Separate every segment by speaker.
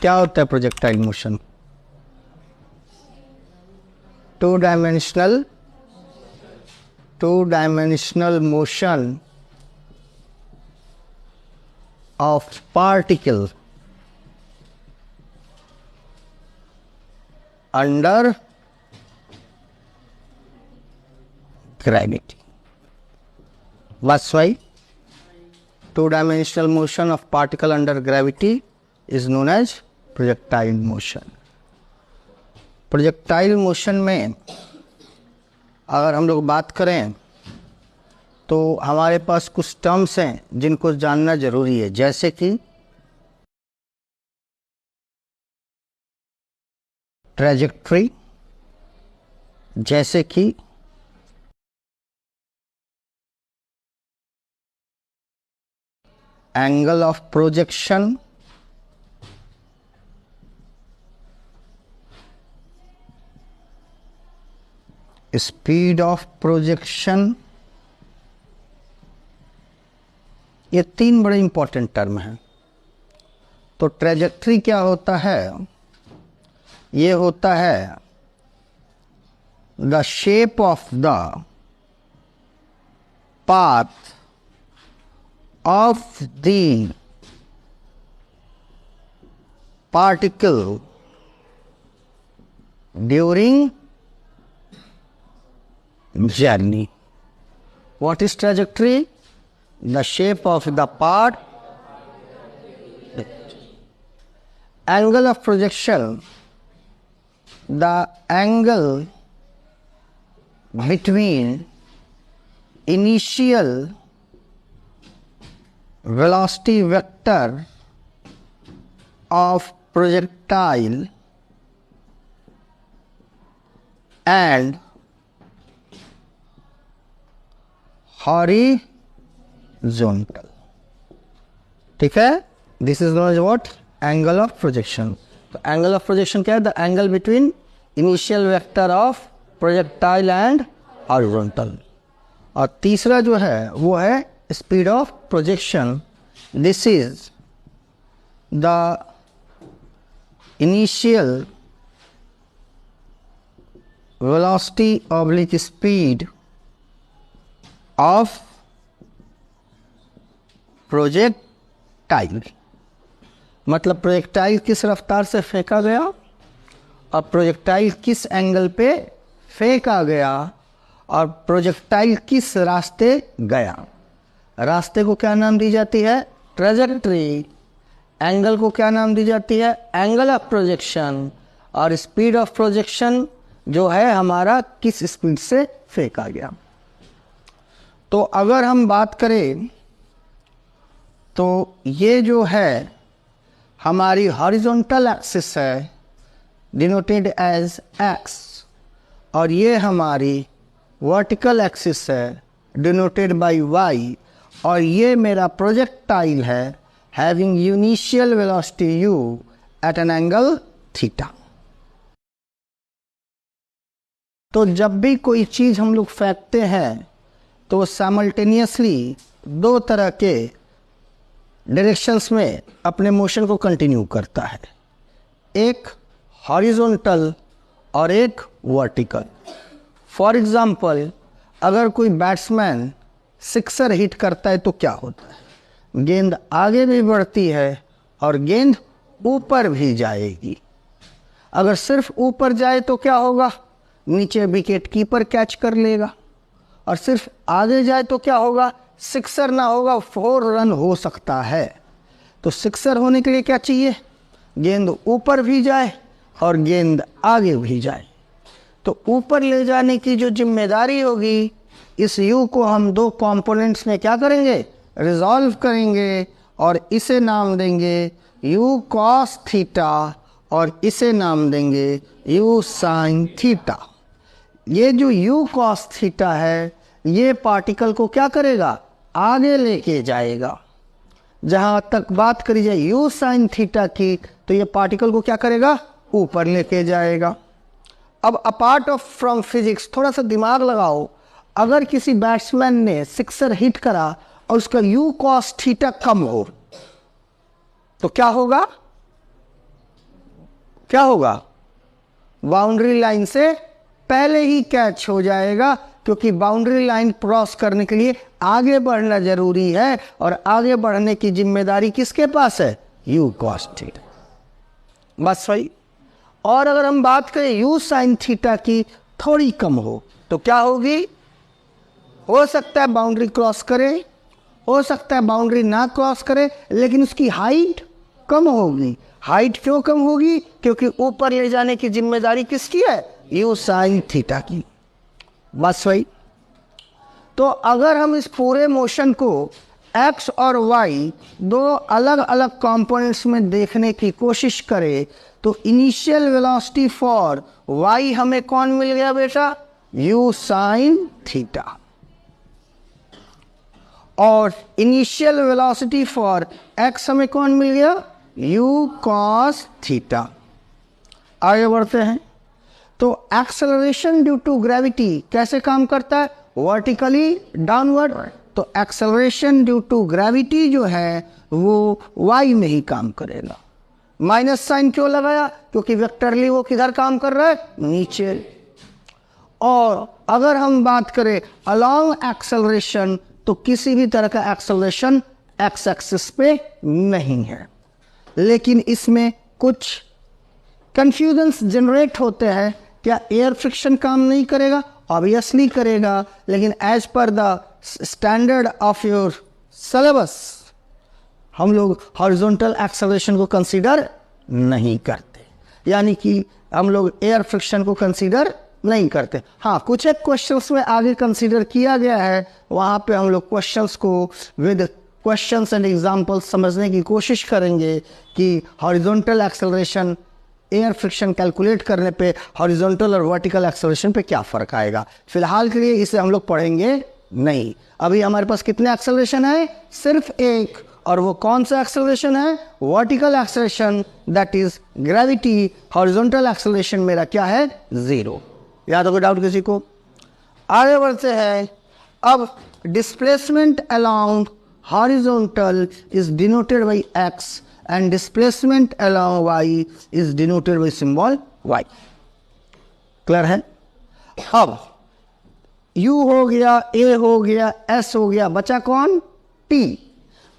Speaker 1: क्या होता है projectile motion? Two dimensional motion of particle under gravity. That's why two-dimensional motion of particle under gravity is known as projectile motion. Projectile motion में अगर हम लोग बात करें तो हमारे पास कुछ टर्म्स हैं जिनको जानना जरूरी है, जैसे कि ट्रैजेक्टरी, जैसे कि angle of projection, speed of projection. ये तीन बड़े इंपॉर्टेंट टर्म हैं। तो ट्रैजेक्टरी क्या होता है? ये होता है the shape of the path of the particle during journey. What is trajectory? The shape of the path. Angle of projection, the angle between initial velocity vector of projectile and horizontal. ठीक है? This is known as what? Angle of projection. तो angle of projection क्या है? The angle between initial vector of projectile and horizontal. और तीसरा जो है वो है speed of projection. This is the initial velocity oblique speed of projectile. मतलब प्रोजेक्टाइल किस रफ्तार से फेंका गया और प्रोजेक्टाइल किस एंगल पे फेंका गया और प्रोजेक्टाइल किस रास्ते गया। रास्ते को क्या नाम दी जाती है? ट्रैजेक्टरी। एंगल को क्या नाम दी जाती है? Angle of projection. और स्पीड ऑफ प्रोजेक्शन जो है हमारा किस स्पीड से फेंका गया। तो अगर हम बात करें तो ये जो है हमारी हॉरिजॉन्टल एक्सिस है, डिनोटेड एज एक्स, और ये हमारी वर्टिकल एक्सिस है, डिनोटेड बाय वाई, और ये मेरा प्रोजेक्टाइल है having initial velocity u at an angle theta. तो जब भी कोई चीज हम लोग फेंकते हैं तो साइमल्टेनियसली दो तरह के डायरेक्शंस में अपने मोशन को कंटिन्यू करता है, एक हॉरिजॉन्टल और एक वर्टिकल। फॉर एग्जांपल, अगर कोई बैट्समैन सिक्सर हिट करता है तो क्या होता है? गेंद आगे भी बढ़ती है और गेंद ऊपर भी जाएगी। अगर सिर्फ ऊपर जाए तो क्या होगा? नीचे विकेट कीपर कैच कर लेगा। और सिर्फ आगे जाए तो क्या होगा? सिक्सर ना होगा, 4 रन हो सकता है। तो सिक्सर होने के लिए क्या चाहिए? गेंद ऊपर भी जाए और गेंद आगे भी जाए। तो ऊपर ले जाने की जो जिम्मेदारी होगी, इस u को हम दो कंपोनेंट्स में क्या करेंगे? रिजॉल्व करेंगे और इसे नाम देंगे u cos थीटा और इसे नाम देंगे u sin थीटा। ये जो u cos थीटा है ये पार्टिकल को क्या करेगा? आगे लेके जाएगा। जहां तक बात करी जाए u sin थीटा की, तो ये पार्टिकल को क्या करेगा? ऊपर लेके जाएगा। अब अपार्ट ऑफ फ्रॉम फिजिक्स थोड़ा सा दिमाग लगाओ, अगर किसी बैट्समैन ने सिक्सर हिट करा और उसका u cos थीटा कम हो तो क्या होगा? क्या होगा, बाउंड्री लाइन से पहले ही कैच हो जाएगा, क्योंकि बाउंड्री लाइन क्रॉस करने के लिए आगे बढ़ना जरूरी है, और आगे बढ़ने की जिम्मेदारी किसके पास है, u cos थीटा। बस वही। और अगर हम बात करें u sin थीटा की थोड़ी कम हो तो क्या होगी, हो सकता है बाउंड्री क्रॉस करे, हो सकता है बाउंड्री ना क्रॉस करे, लेकिन उसकी हाइट कम होगी। हाइट क्यों कम होगी, क्योंकि ऊपर ले जाने की जिम्मेदारी किसकी है, u sin थीटा की। बस वही। तो अगर हम इस पूरे मोशन को x और y दो अलग अलग कंपोनेंट्स में देखने की कोशिश करें तो इनिशियल वेलोसिटी फॉर y हमें कौन मिल गया बेटा, u sin थीटा, और इनिशियल वेलोसिटी फॉर x हमें कौन मिल गया, u cos थीटा। आगे बढ़ते हैं। तो एक्सेलरेशन ड्यू टू ग्रेविटी कैसे काम करता है, वर्टिकली डाउनवर्ड। तो एक्सेलरेशन ड्यू टू ग्रेविटी जो है वो y में ही काम करेगा। माइनस साइन क्यों लगाया, क्योंकि वेक्टरली वो किधर काम कर रहा है, नीचे। और अगर हम बात करें अलोंग एक्सेलरेशन तो किसी भी तरह का एक्सेलरेशन x एक्सिस पे नहीं है। लेकिन इसमें कुछ कंफ्यूजन्स जनरेट होते हैं, क्या एयर फ्रिक्शन काम नहीं करेगा, ऑब्वियसली करेगा, लेकिन as per the standard of your syllabus हम लोग हॉरिजॉन्टल एक्सेलरेशन को कंसीडर नहीं करते, यानी कि हम लोग एयर फ्रिक्शन को कंसीडर नहीं करते। हाँ, कुछ एक क्वेश्चंस में आगे कंसीडर किया गया है, वहाँ पे हम लोग क्वेश्चंस को विद क्वेश्चंस एंड एग्जांपल्स समझने की कोशिश करेंगे कि horizontal acceleration air friction calculate करने पे हॉरिजॉन्टल और वर्टिकल एक्सेलरेशन पे क्या फ़र्क आएगा। फिलहाल के लिए इसे हम लोग पढ़ेंगे नहीं। अभी हमारे पास कितने एक्सेलरेशन है, सिर्फ एक, और वो कौन सा एक्सेलरेशन है, vertical acceleration, that is gravity. Horizontal acceleration मेरा क्या है, 0। याद होगा डाउट किसी को। आगे बढ़ते हैं। अब displacement along horizontal is denoted by x and displacement along y is denoted by symbol y। Clear है। अब u हो गया, a हो गया, s हो गया, बचा कौन, t।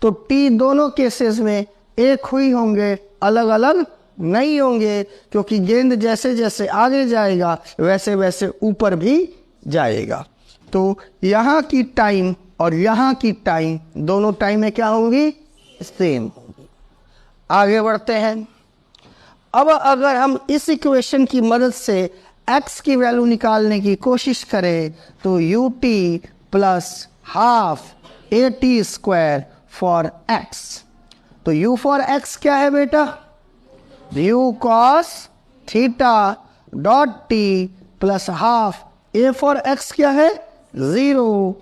Speaker 1: तो t दोनों केसेस में एक हुई होंगे, अलग अलग नहीं होंगे, क्योंकि गेंद जैसे जैसे आगे जाएगा वैसे वैसे ऊपर भी जाएगा। तो यहाँ की टाइम और यहाँ की टाइम दोनों टाइम में क्या होंगी, सेम। आगे बढ़ते हैं। अब अगर हम इस इक्वेशन की मदद से x की वैल्यू निकालने की कोशिश करें तो ut plus half at square for x। तो u फॉर x क्या है बेटा, u cos theta dot t plus half a for x क्या है, 0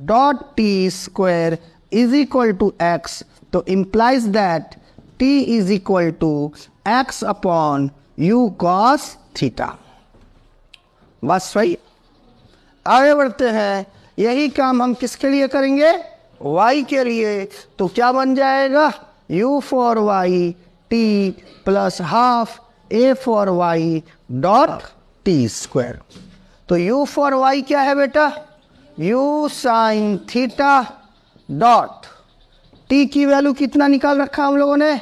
Speaker 1: dot t square is equal to x। तो implies that t is equal to x upon u cos theta. बस वही। आगे बढ़ते हैं। यही काम हम किसके लिए करेंगे, y के लिए। तो क्या बन जाएगा, u for y t plus half a for y dot t square. तो u फॉर y क्या है बेटा, u sine theta dot t की वैल्यू कितना निकाल रखा हम लोगों ने,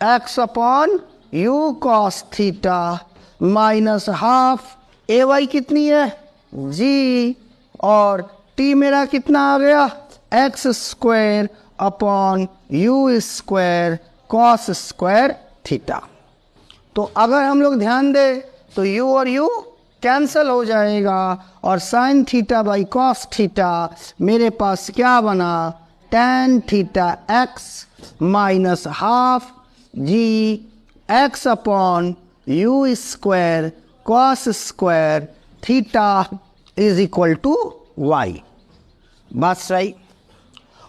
Speaker 1: x upon u cos theta minus half a y कितनी है, g, और t मेरा कितना आ गया, x square upon u square cos square theta. तो अगर हम लोग ध्यान दें तो u और u कैंसल हो जाएगा, और sine theta by cos theta मेरे पास क्या बना, tan theta x minus half g x upon u square cos square theta is equal to y। बस राइट।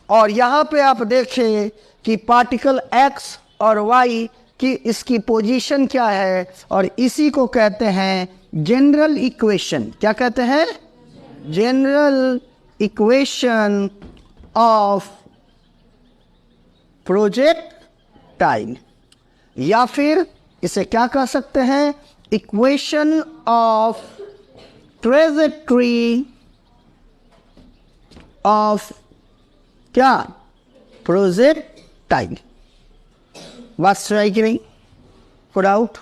Speaker 1: और यहाँ पे आप देखें कि पार्टिकल x और y की इसकी पोजीशन क्या है, और इसी को कहते हैं जनरल इक्वेशन। क्या कहते हैं, जनरल इक्वेशन ऑफ प्रोजेक्टाइल, या फिर इसे क्या कह सकते हैं? इक्वेशन ऑफ ट्रेजेक्ट्री ऑफ क्या? प्रोजेक्टाइल। बात सही कि नहीं? कोई डाउट?